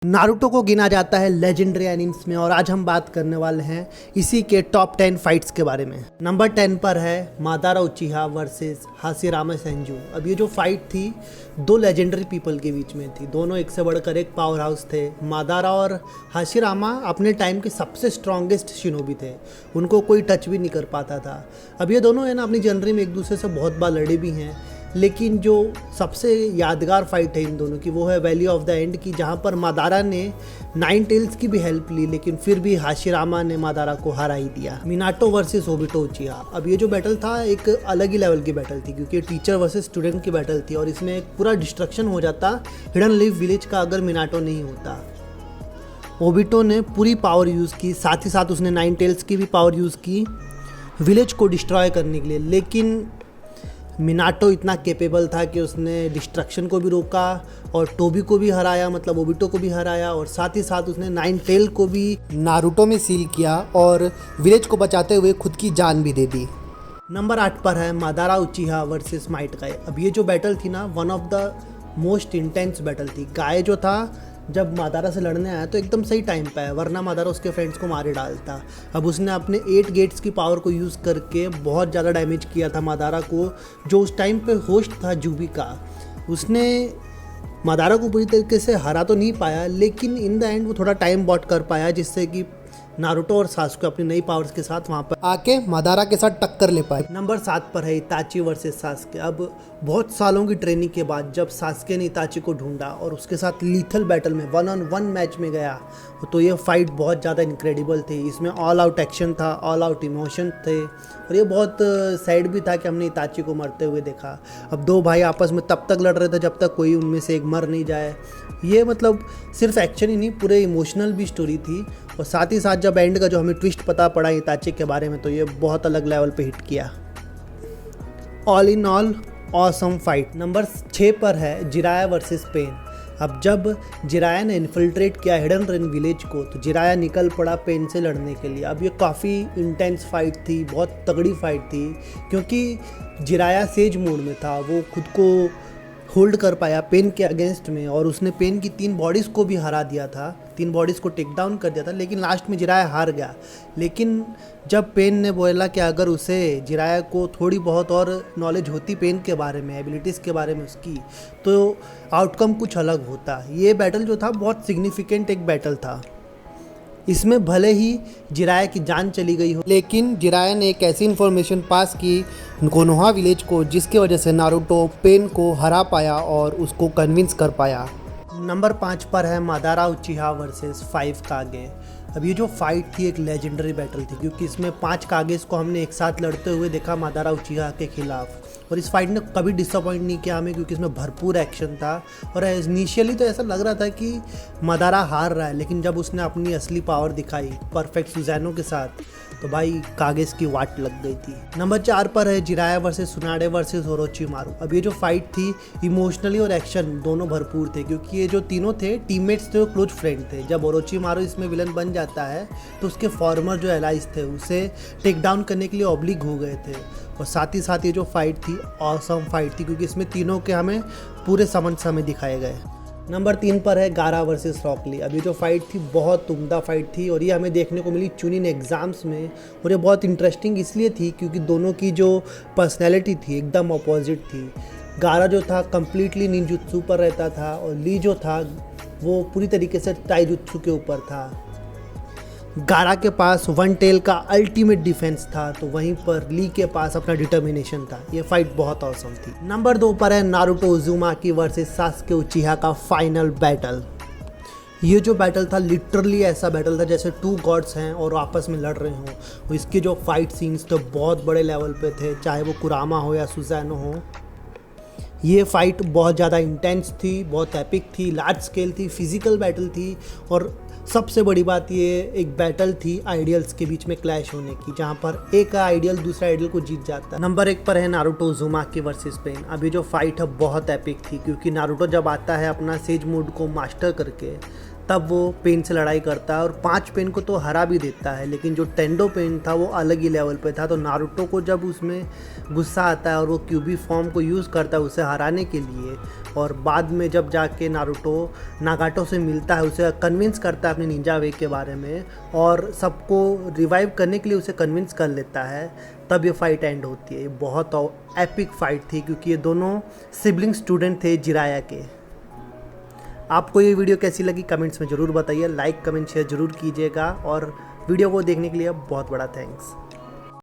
Naruto को गिना जाता है लेजेंडरी एनिम्स में और आज हम बात करने वाले हैं इसी के टॉप 10 फाइट्स के बारे में। नंबर 10 पर है मादारा उचिहा वर्सेस हाशिरामा सेंजू। अब ये जो फाइट थी दो लेजेंडरी पीपल के बीच में थी, दोनों एक से बढ़कर एक पावर हाउस थे। मादारा और हाशिरामा अपने टाइम के सबसे स्ट्रॉन्गेस्ट शिनोबी थे, उनको कोई टच भी नहीं कर पाता था। अब ये दोनों है ना अपनी जनरी में एक दूसरे से बहुत बार लड़े भी हैं, लेकिन जो सबसे यादगार फाइट है इन दोनों की वो है वैली ऑफ द एंड की, जहाँ पर मादारा ने नाइन टेल्स की भी हेल्प ली, लेकिन फिर भी हाशिरामा ने मादारा को हरा ही दिया। Minato versus Obito उचिहा। अब ये जो बैटल था एक अलग ही लेवल की बैटल थी, क्योंकि टीचर वर्सेस स्टूडेंट की बैटल थी और इसमें एक पूरा डिस्ट्रक्शन हो जाता हिडन लीफ विलेज का अगर मिनाटो नहीं होता। ओबिटो ने पूरी पावर यूज़ की, साथ ही साथ उसने नाइन टेल्स की भी पावर यूज़ की विलेज को डिस्ट्रॉय करने के लिए, लेकिन मिनाटो इतना कैपेबल था कि उसने डिस्ट्रक्शन को भी रोका और टोबी को भी हराया, मतलब ओबिटो को भी हराया, और साथ ही साथ उसने नाइन टेल को भी नारुतो में सील किया और विलेज को बचाते हुए खुद की जान भी दे दी। नंबर 8 पर है मादारा उचिहा वर्सेस माइट गाय। अब ये जो बैटल थी ना one of the most intense battle थी। गाय जो था जब मादारा से लड़ने आया तो एकदम सही टाइम पे आया, वरना मादारा उसके फ्रेंड्स को मारे डालता। अब उसने अपने 8 गेट्स की पावर को यूज़ करके बहुत ज़्यादा डैमेज किया था मादारा को, जो उस टाइम पे होस्ट था जुबी का। उसने मादारा को पूरी तरीके से हरा तो नहीं पाया, लेकिन इन द एंड वो थोड़ा टाइम बॉट कर पाया, जिससे कि नारुतो और सासुके अपनी नई पावर्स के साथ वहाँ पर आके मादारा के साथ टक्कर ले पाए। नंबर 7 पर है इताची वर्सेस सासुके। अब बहुत सालों की ट्रेनिंग के बाद जब सासुके ने इताची को ढूंढा और उसके साथ लीथल बैटल में 1-on-1 मैच में गया, तो ये फाइट बहुत ज़्यादा इनक्रेडिबल थी। इसमें ऑल आउट एक्शन था, ऑल आउट इमोशन थे, और ये बहुत सैड भी था कि हमने इताची को मरते हुए देखा। अब दो भाई आपस में तब तक लड़ रहे थे जब तक कोई उनमें से एक मर नहीं जाए। ये मतलब सिर्फ एक्शन ही नहीं, पूरे इमोशनल भी स्टोरी थी, और साथ ही साथ जब एंड का जो हमें ट्विस्ट पता पड़ा इताची के बारे में, तो ये बहुत अलग लेवल पे हिट किया। All in all awesome fight. Number 6 पर है जिराया वर्सेस पेन। अब जब जिराया ने इन्फिल्ट्रेट किया हिडन रेन विलेज को, तो जिराया निकल पड़ा पेन से लड़ने के लिए। अब ये काफ़ी इंटेंस फाइट थी, बहुत तगड़ी फाइट थी, क्योंकि जिराया सेज मोड में था, वो खुद को होल्ड कर पाया पेन के अगेंस्ट में, और उसने पेन की 3 बॉडीज़ को भी हरा दिया था, 3 बॉडीज़ को टेक डाउन कर दिया था, लेकिन लास्ट में जिराया हार गया। लेकिन जब पेन ने बोला कि अगर उसे जिराया को थोड़ी बहुत और नॉलेज होती पेन के बारे में, एबिलिटीज़ के बारे में उसकी, तो आउटकम कुछ अलग होता। ये बैटल जो था बहुत सिग्निफिकेंट एक बैटल था। इसमें भले ही जिराया की जान चली गई हो, लेकिन जिराया ने एक ऐसी इन्फॉर्मेशन पास की कोनोहा विलेज को, जिसकी वजह से नारुतो पेन को हरा पाया और उसको कन्विंस कर पाया। नंबर 5 पर है मादारा उचिहा वर्सेस 5 कागे। अब ये जो फाइट थी एक लेजेंडरी बैटल थी, क्योंकि इसमें 5 कागेस को हमने एक साथ लड़ते हुए देखा मादारा उचिहा के खिलाफ, और इस फाइट ने कभी डिसअपॉइंट नहीं किया हमें, क्योंकि इसमें भरपूर एक्शन था। और इनिशियली तो ऐसा लग रहा था कि मादारा हार रहा है, लेकिन जब उसने अपनी असली पावर दिखाई परफेक्ट सुज़ैनो के साथ, तो भाई कागेस की वाट लग गई थी। नंबर 4 पर है जिराया वर्सेस सुनाडे वर्सेस ओरोचिमारू। अब ये जो फाइट थी इमोशनली और एक्शन दोनों भरपूर थे, क्योंकि ये जो तीनों थे टीममेट्स थे, वो क्लोज फ्रेंड थे। जब ओरोचिमारू इसमें विलन बन जाता है तो उसके फॉर्मर जो एलाइज थे उसे टेक डाउन करने के लिए ऑब्लिग हो गए थे। और साथ ही साथ ये जो फाइट थी ऑसम फाइट थी, क्योंकि इसमें तीनों के हमें पूरे समझ हमें दिखाए गए। नंबर 3 पर है गारा वर्सेस रॉक ली। अब ये जो फाइट थी बहुत उम्दा फाइट थी, और ये हमें देखने को मिली चुनिन एग्ज़ाम्स में, और ये बहुत इंटरेस्टिंग इसलिए थी क्योंकि दोनों की जो पर्सनैलिटी थी एकदम अपोजिट थी। गारा जो था कम्प्लीटली निंजुत्सु पर रहता था, और ली जो था वो पूरी तरीके से टाइजुत्सु के ऊपर था। गारा के पास 1 टेल का अल्टीमेट डिफेंस था, तो वहीं पर ली के पास अपना डिटर्मिनेशन था। ये फाइट बहुत औसम थी। नंबर 2 पर है नारुतो उज़ुमाकी वर्सेस सासुके उचिहा का फाइनल बैटल। ये जो बैटल था लिटरली ऐसा बैटल था जैसे 2 गॉड्स हैं और आपस में लड़ रहे हों। इसके जो फाइट सीन्स तो बहुत बड़े लेवल पे थे, चाहे वो कुरामा हो या सुज़ैनो हो। ये फाइट बहुत ज़्यादा इंटेंस थी, बहुत एपिक थी, लार्ज स्केल थी, फिजिकल बैटल थी, और सबसे बड़ी बात ये एक बैटल थी आइडियल्स के बीच में क्लैश होने की, जहाँ पर एक आइडियल दूसरा आइडियल को जीत जाता है। नंबर 1 पर है नारुतो उज़ुमाकी वर्सेस पेन। अब ये जो फाइट है बहुत एपिक थी, क्योंकि नारुतो जब आता है अपना सेज मोड को मास्टर करके, तब वो पेन से लड़ाई करता है और 5 पेन को तो हरा भी देता है। लेकिन जो टेंडो पेन था वो अलग ही लेवल पे था। तो नारुतो को जब उसमें गुस्सा आता है और वो क्यूबी फॉर्म को यूज़ करता है उसे हराने के लिए, और बाद में जब जाके नारुतो नागाटो से मिलता है, उसे कन्विंस करता है अपने निंजा वे के बारे में और सबको रिवाइव करने के लिए उसे कन्विंस कर लेता है, तब ये फाइट एंड होती है। ये बहुत एपिक फाइट थी क्योंकि ये दोनों सिबलिंग स्टूडेंट थे जिराया के। आपको ये वीडियो कैसी लगी कमेंट्स में ज़रूर बताइए। लाइक कमेंट शेयर ज़रूर कीजिएगा और वीडियो को देखने के लिए बहुत बड़ा थैंक्स।